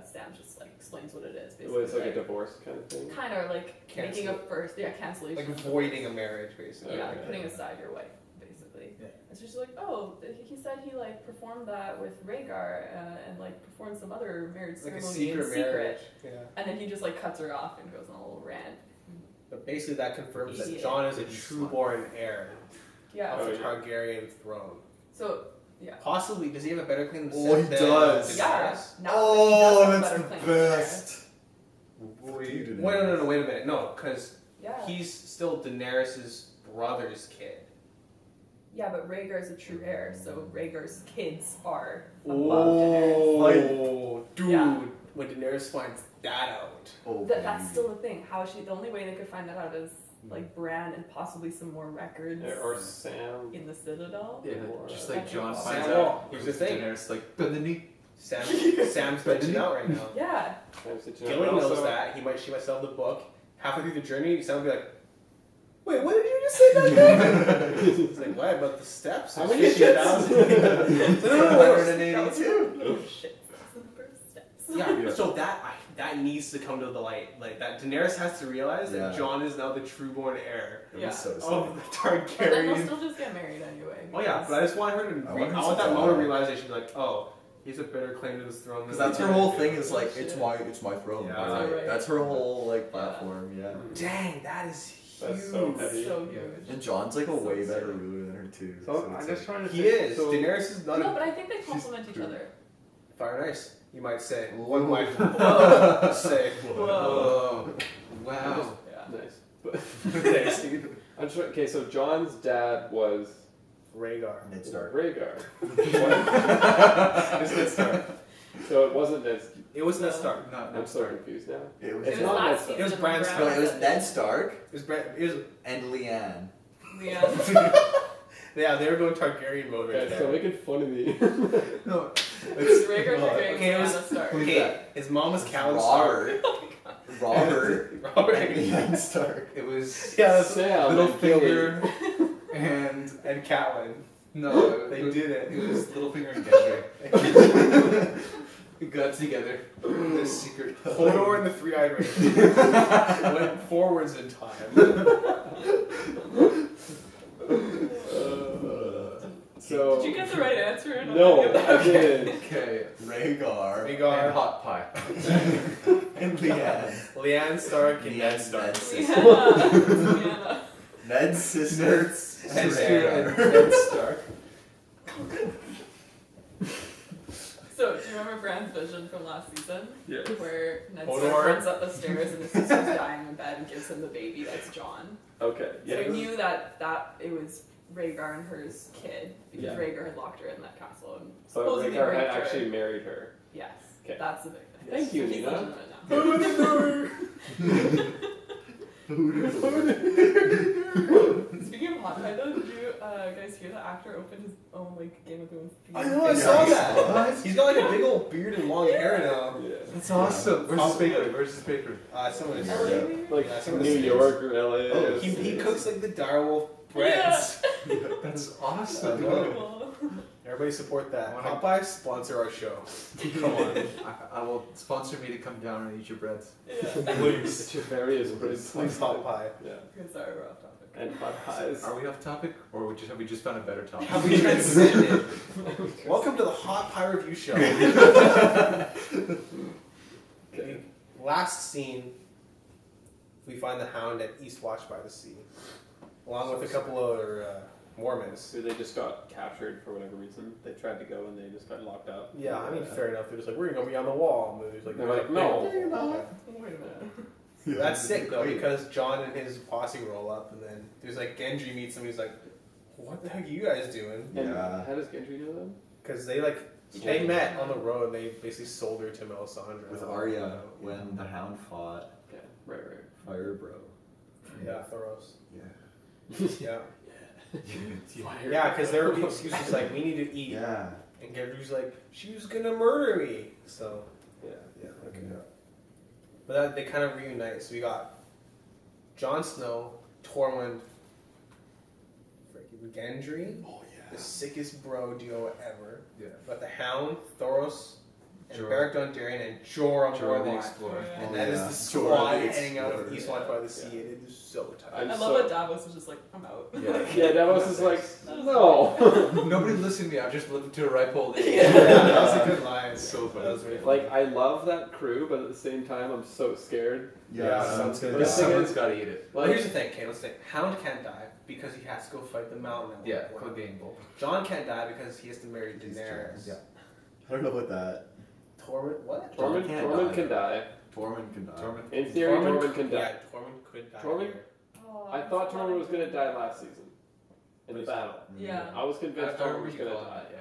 Sam just like explains what it is. It Basically, was like a divorce kind of thing. kind of like making a Cancel. cancellation, Like of voiding a marriage, basically. yeah, Okay. putting aside your wife, basically. Yeah. And so she's like, "Oh, he said he like performed that with Rhaegar and like performed some other marriage Like a ceremony in secret marriage. secret." Yeah. And then he just like cuts her off and goes on a little rant. But basically, that confirms that Idiot. Jon is a true-born heir Yeah. of the Oh, yeah. Targaryen throne. So yeah. Possibly, does he have a better claim to Oh, he does. Yeah. Daenerys? Now Oh, he does have a that's better the claim to there. best. Wait, no, wait a minute. No, because Yeah. he's still Daenerys' brother's kid. Yeah, but Rhaegar is a true heir, so Rhaegar's kids are above Daenerys. Oh, dude. Yeah. When Daenerys finds that out. Oh, That's baby. still the thing. How is she? The only way they could find that out is like Bran and possibly some more records Or Sam. in the Citadel. Yeah, Or, just like John Sam finds Wall. out. Here's the thing. Daenerys like bend the knee. Sam's bitching out right now. Yeah. Sam's the Gilly knows that. She might sell the book. Halfway through the journey, Sam will be like, "Wait, what did you just say back there?" He's like, "What about the steps?" How There's many 50,000. shits? No, 182. Oh shit. That's the first steps. Yeah, so that needs to come to the light. Like that, Daenerys has to realize that Yeah. Jon is now the true-born heir That'd be Yeah. so sick. of the But then they'll Targaryen. still just get married anyway. Oh yeah, but I just want her to. I I want her want to that die. moment of realization, like, oh, he's a better claim to this throne. Because than that's me. her whole thing is like, Shit. it's my throne. Yeah. by the way. Right. That's her whole like platform, yeah. Dang, that is huge. That's so heavy. So huge. And John's like a So way sick. better ruler than her too. So it's I'm like- just trying to He think. is. So, Daenerys is not No, a but I think they complement each true. other. fire nice. You might say. Whoa. One might say. Whoa. Whoa. Wow. Yeah. Nice. But Thanks, dude. I'm sure. Okay, so Jon's dad was Rhaegar. Ned Stark. Rhaegar. It's Ned Stark. So it wasn't Ned. It was Ned Stark. Not I'm Ned so Stark. confused now. It was, It It's was not last Ned season. It was Bran when no, it was said Ned Stark It was Bran. It was. and Leanne. Leanne. Yeah, they were going Targaryen mode right Guys, there. stop making fun of me. No, Rhaegar Targaryen, Okay, it was- Lyanna Stark. Who's Okay, that? his mom was Catelyn Stark. Robert. Robert. Robert. And Leanne Stark. it was Yeah, that's Sam and Gilly. Littlefinger and Catelyn. no, They it was, did it. It was Littlefinger and Gendry. We got together. This secret. Hodor and the Three-Eyed Raven went forwards in time. So Did you get the right answer? Or not? no, I didn't. Okay. Rhaegar. And Rhaegar, hot pie. And Leanne. Lyanne Stark, and Ned Leanne's Stark. Ned's sister. Leanna. Ned's sister. and Sister and Rhaegar. Ned Stark. So, do you remember Bran's vision from last season? Yeah. Where Ned Hodor. Stark runs up the stairs and his sister's dying in bed and gives him the baby that's Jon. Okay. So Yeah. he knew that it was Rhaegar and her kid because Yeah. Rhaegar had locked her in that castle and So supposedly Rhaegar had raped her. actually married her. Yes. Okay. That's the big thing. Thank you, So he's Nina. legitimate now. Speaking of hot pie though, did you guys hear the actor open his own like Game of Thrones theme? I know, I Yeah, saw I that. saw that. He's got like a big old beard and long hair now. Yeah. That's awesome. Where's Hot his bakery? Where's his bakery? Someone is. LA maybe? Like Yeah, some of New the York or LA. Oh, He cooks like the direwolf breads. That's I awesome. know. Cool. Everybody support that. I wanna- Popeye, sponsor our show. Come on. I will sponsor me to come down and eat your breads. Yeah. Please. It's your various breeds. Please Popeye. Yeah. Okay, sorry, we're off topic. And hot pies. Are we off topic, or have we just found a better topic? Have we transcended? Welcome to the Hot Pie Review Show. Okay. Last scene, we find the Hound at Eastwatch by the sea, along with a couple other Mormons. So they just got captured for whatever reason. They tried to go and they just got locked up. Yeah, I mean, fair enough. They're just like, we're gonna go beyond the wall. And They're like, no. "Big old wall." Wait a minute. That's sick though, Wait. because Jon and his posse roll up, and then there's like Gendry meets him. He's like, "What the heck are you guys doing?" And Yeah. how does Gendry know them? Because they met on the road. And they basically sold her to Melisandre With Arya when the Hound fought Okay, right. Fire Bro. Yeah, Thoros. Yeah. Yeah, Fire. yeah, because their excuse was like, "We need to eat," Yeah. and Gendry's like, "She was gonna murder me." So Yeah. yeah, okay. But that, they kind of reunite. So we got Jon Snow, Tormund, freaking Gendry, Oh the sickest bro duo ever. Yeah. But the Hound, Thoros, and Jorah. Beric Dondarrion, and Jorah Jorah the Mormont. Explorer. Yeah. And Oh, that is yeah. the Jorah squad the heading out of Explorer. Eastwatch by the Sea, Yeah. and it is so tight. I'm I so- love that Davos was just like, I'm out. Yeah, Davos is like, no. Nobody listened to me. I'm just looking to a ripe old age. Yeah, that was a good line. So funny. That was really Like, I love that crew, but at the same time, I'm so scared. Yeah, sounds good. But the thing Someone's is, got to eat it. Well, like, here's the thing, okay, let's think. Hound can't die because he has to go fight the mountain. at Yeah, one quick point. game ball. Jon can't die because he has to marry He's Daenerys. Jon. I don't know about that. Tormund, what? Tormund can die. Tormund can die. Tormund. In theory, Tormund can die. Yeah, Tormund could die. Tormund? here. Oh, I thought Tormund was going to die last season. In the battle. Yeah. I was convinced Tormund was going to recall die. that, yeah.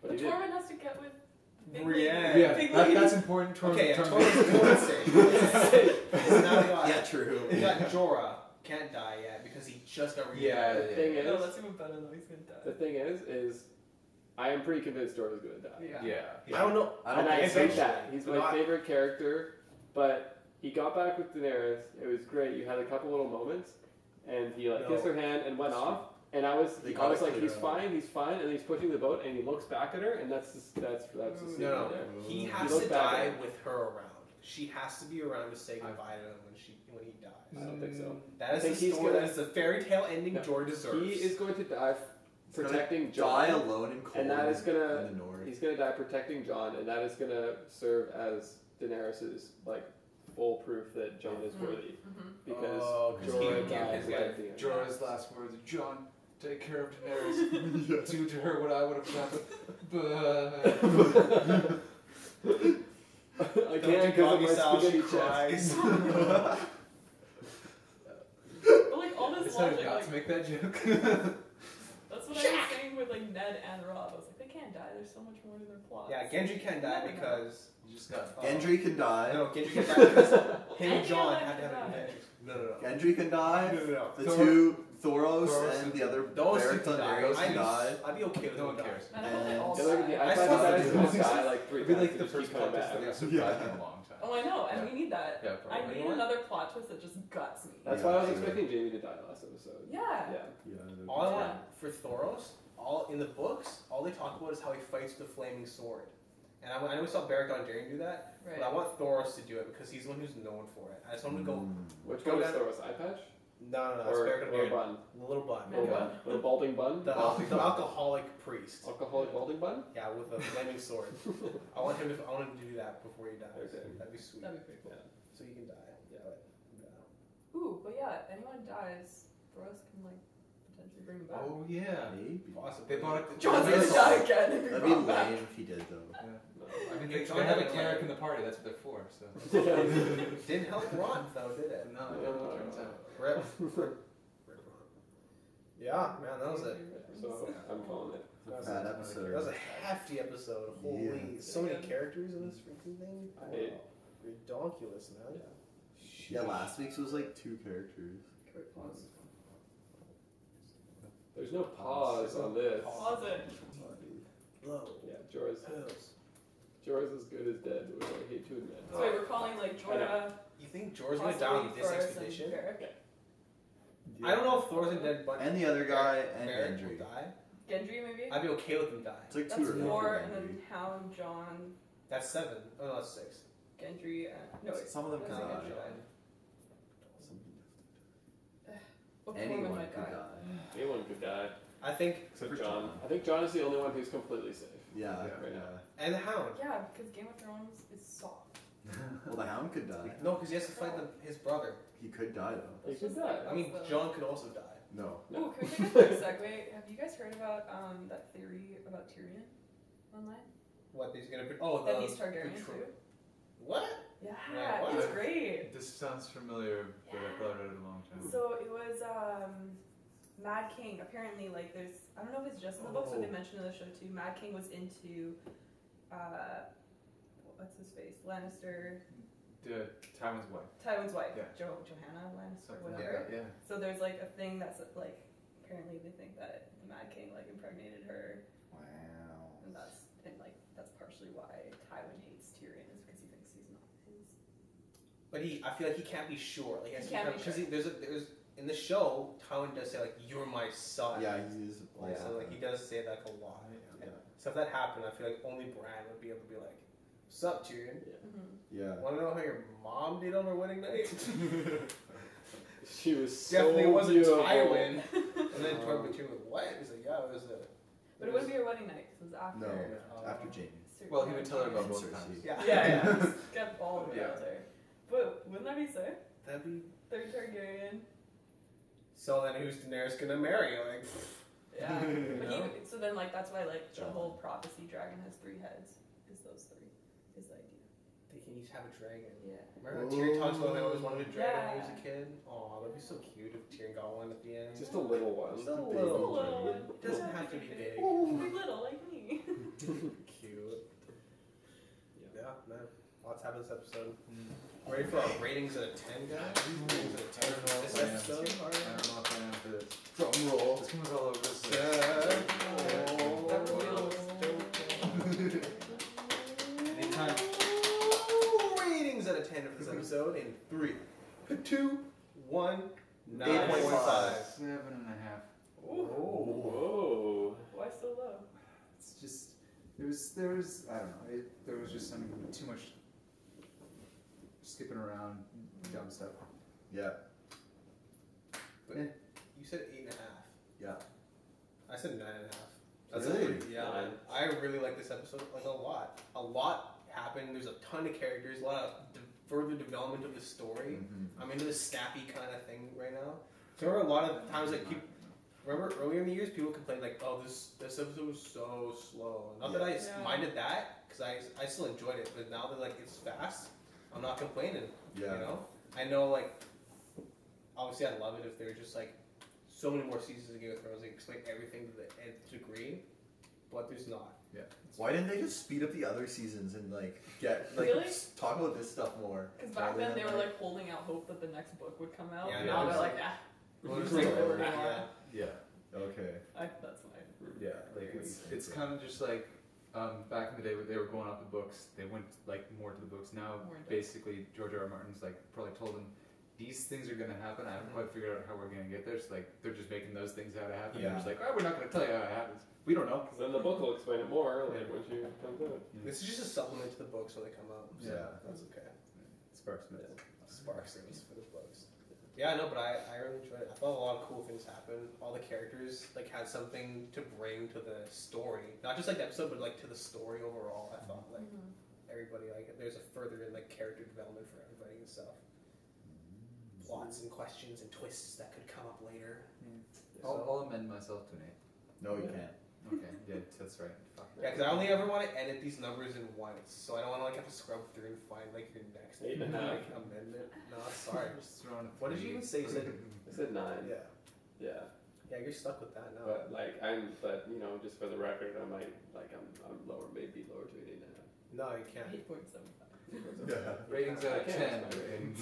But But he didn't. Tormund has to get with Big Brienne. Lady. Yeah, Big that, Lady. that's important. Tormund, Okay, yeah, Tormund. Tormund's safe. So now we got, Yeah, true. we got Jorah. Can't die yet because he just got Yeah, The thing No, is, that's even better though. He's gonna the die. thing is, I am pretty convinced Jorah's going to die. Yeah. Yeah. I don't know. I don't And I think hate so. that. He's my Not- favorite character, but he got back with Daenerys. It was great. You had a couple little moments, and he like No. kissed her hand and went off. And I was They I gotta was like, clear he's it up. fine, and he's pushing the boat, and he looks back at her, and that's the scene No, right there. he He has looked to back die at her. with her around. She has to be around to say goodbye to him when he dies. I don't think so. That is think the he's story. gonna- That is the fairy tale ending No, Jorah deserves. He is going to die He's protecting Die Jon. alone in cold. And that is gonna- in the north. He's gonna die protecting Jon, and that is gonna serve as Daenerys's like full proof that Jon is worthy Mhm. because Oh, 'cause he Jorah would give dies his right guy- at the end. Jorah's last words: Jon, take care of Daenerys. Do to her what I would have done. But I can't because of my spaghetti chest. cries. decided watching, not like- to make that joke. That's what I was saying with like Ned and Rob. I was like, they can't die. There's so much more to their plot. Yeah, Gendry can't die Never know. because You just got. Gendry can die. no, Gendry can't die because him Any and Jon of had to them have can an die. advantage. No. Gendry can die. No. The Thor- two Thoros Thoros and the other Those two Beric can die. Dondarrions can die. I'd be okay with No them one dying. cares. And I hope they all I feel like the die. I iPad saw guys the will movies. die like 3 It'd be times. like and the just first keep coming plot twist back. that we surprised Yeah. in a long time. Oh, I know, and Yeah. we need that. Yeah, I probably. need another plot twist that just guts me. That's Yeah, why I was sure. expecting Jamie to die last episode. Yeah. Yeah. All I Yeah. want for Thoros, all in the books, all they talk about is how he fights with the flaming sword. And I know we saw Beric Dondarrion do that, Right. but I want Thoros to do it because he's the one who's known for it. I just want him to go. Which Go one is down- Thoros? Eye patch? No, it's Or Beric a Dondarrion. bun? The little bun. Little Little bun. bun? Little balding bun? The alcoholic priest. Alcoholic balding bun? Yeah, with a flaming sword. I want him to do that before he dies. Okay. That'd be sweet. That'd be pretty cool. So he can die. Yeah. But, yeah. Ooh, but yeah, if anyone dies, Thoros can like potentially bring him back. Oh yeah. Maybe. Possibly. They bought a. John's they gonna bought- die again if That'd he be brought back. lame if he did though. Yeah. No. I mean, They they have a tried. cleric in the party. That's what they're for. So. Didn't help Ron though, did it? No, it turns out. Rip. Yeah, man, that was it. So I'm calling it. Bad That episode. was a hefty episode. Holy, Yeah. so many characters in this freaking thing. Hey. Redonkulous, man. Yeah, last week's was like 2 characters. Can we pause? There's no pause on this. Pause it. Low. Yeah, Jorah's as good as dead, which I hate to admit. So wait, we're calling like Jorah. You think Jorah's gonna die on possibly this Thoros, expedition? and Beric. I don't know if Thor's a dead, but And the other guy and Beric will Gendry. die. Gendry maybe. I'd be okay with him dying. It's like 2 That's or 3 4, for and then Gendry. Hound, Jon, That's 7. Oh no, that's 6. Gendry, no wait. Some of them what can is it, die. Gendry? Book Anyone Tormund could might die. Anyone could die. I think, Except for John. Jon. I think John is the only one who's completely safe. Yeah, Yeah. yeah. and the Hound. Yeah, because Game of Thrones is soft. Well, the Hound could die. No, because he has to fight his brother. He could die though. He It's could just die. I mean, that's the- Jon could also die. No. No. Ooh, can we take a quick segue? Have you guys heard about that theory about Tyrion online? What he's gonna? Oh, That the he's Targaryen the tr- too. What? Yeah, Wait, what? it's great. This sounds familiar, but I've probably read it a long time. So it was Mad King. Apparently, like there's I don't know if it's just in the books or they Oh. mentioned in the show too. Mad King was into what's his face? Lannister, Tywin's wife. Tywin's wife, Yeah. Johanna Lannister, Something like whatever. that. Yeah. So there's like a thing that's like apparently they think that the Mad King like impregnated her, Wow. and that's partially why Tywin hates Tyrion is because he thinks he's not his. But I feel like he can't be sure. Like, He can't be because sure. there's in the show, Tywin does say like, "You're my son." Yeah, he's Like, so like he does say that a lot. Yeah. So if that happened, I feel like only Bran would be able to be like, "What's up, Tyrion? Mm-hmm. Yeah. Want to know how your mom did on her wedding night?" She was so Definitely wasn't beautiful. Tywin. And then Tyrion was what? He's like, "Yeah, it was a." But it wouldn't be your wedding night because it was after. No, after Jamie. certain Well, he would tell her about times. both times. Yeah. Yeah, just get all of it Yeah. out there. But wouldn't that be sick? That'd be. Third Targaryen. So then, who's Daenerys gonna marry? Like, Yeah. You know? But so then like that's why like the Jon. whole prophecy dragon has 3 heads. Is those 3? Is the idea. they can each have a dragon. Yeah. Remember how Tyrion talks about how he always wanted a dragon when he Yeah. was a kid? Oh, that'd be so cute if Tyrion got one at the end. Just a little one. Just a Just a little. baby Little dragon. one. It doesn't have to be big. Be little like me. Cute. Yeah, man. Lots happened this episode. Mm. Ready for our ratings out of 10, guys? Ratings out of 10 for this I am. episode. I don't know if I am for this. Drum roll. This one was all over this place. Anytime. Ratings out of 10 of this episode in 3, 2, 1, 9.5. 7.5. Whoa. Why so low? It's just there was I don't know. There was just some too much skipping around, dumb stuff. Yeah. But you said 8.5. Yeah. I said 9.5. Really? Yeah, man. I really like this episode like a lot. A lot happened. There's a ton of characters. A lot of further development of the story. Mm-hmm. I'm into this snappy kind of thing right now. So remember a lot of times like people. Remember earlier in the years, people complained like, "Oh, this episode was so slow." Not that I Yeah. minded that, because I still enjoyed it. But now that like it's fast, I'm not complaining. Yeah. You know, I know like obviously I'd love it if they were just like so many more seasons of Game of Thrones. They explain everything to the nth degree, but there's not. Yeah. Why didn't they just speed up the other seasons and like Really? talk about this stuff more? Because back then they were like holding out hope that the next book would come out. Yeah, and yeah, now it's they're like, like- ah. Well, there's Like, like, yeah. Yeah. Okay. That's fine. Yeah, like it's kind of just like back in the day when they were going off the books, they went like more to the books. Now More in depth. basically George R. R. Martin's like probably told them these things are gonna happen. I haven't quite figured out how we're gonna get there. So like they're just making those things how to happen. Yeah. They're just like, oh, we're not gonna tell you how it happens. We don't know. 'Cause then the book will explain it more, like when she comes out. This is just a supplement to the books when they come out. So Yeah. that's okay. Sparks Sparks things for the books. Yeah, no, but I really enjoyed it. I thought a lot of cool things happened. All the characters like had something to bring to the story, not just like the episode, but like to the story overall. I thought like everybody like there's a further like character development for everybody and stuff. Plots and questions and twists that could come up later. I'll amend myself to an No, you Yeah. can't. 8. Okay, yeah, that's right. Fuck. Yeah, because I only ever want to edit these numbers in once, so I don't want to like have to scrub through and find like your next 8.5. like amendment. No, sorry. I'm just throwing it. What did you even say? You said I said 9. yeah. Yeah. Yeah, you're stuck with that now. But you know, just for the record, I might I'm lower, maybe lower to 8.5. No, you can't. 8.75. Yeah. Ratings out of I 10. can't. And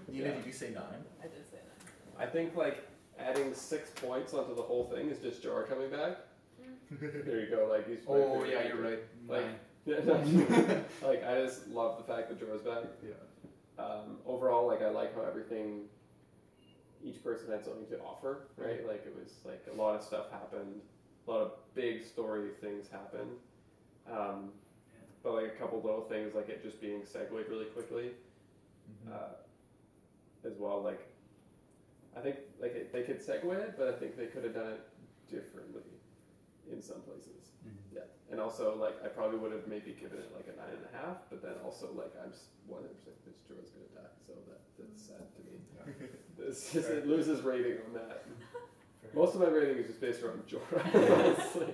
Nina, did you say 9? I did say that. I think like adding 6 points onto the whole thing is just Jorah coming back. There you go. Like he's. my oh favorite yeah, character. you're right. Like, Mine. yeah, no, like I just love the fact that Jorah's back. Yeah. Overall, like I like how everything, each person had something to offer, right? Like it was like a lot of stuff happened, a lot of big story things happened, but like a couple little things like it just being segued really quickly, as well. Like I think like they could segue it, but I think they could have done it differently in some places. Yeah, and also like I probably would have maybe given it like a 9.5, but then also like I'm 100% convinced Jorah's gonna die, so that's sad to me. This just, it loses rating on that. Most of my rating is just based around Jorah.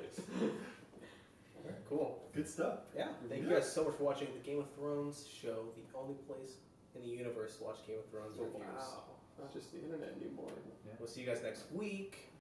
Cool. Good stuff. Yeah. Thank you guys so much for watching the Game of Thrones show, the only place in the universe to watch Game of Thrones reviews. Wow, not just the internet anymore. We'll see you guys next week.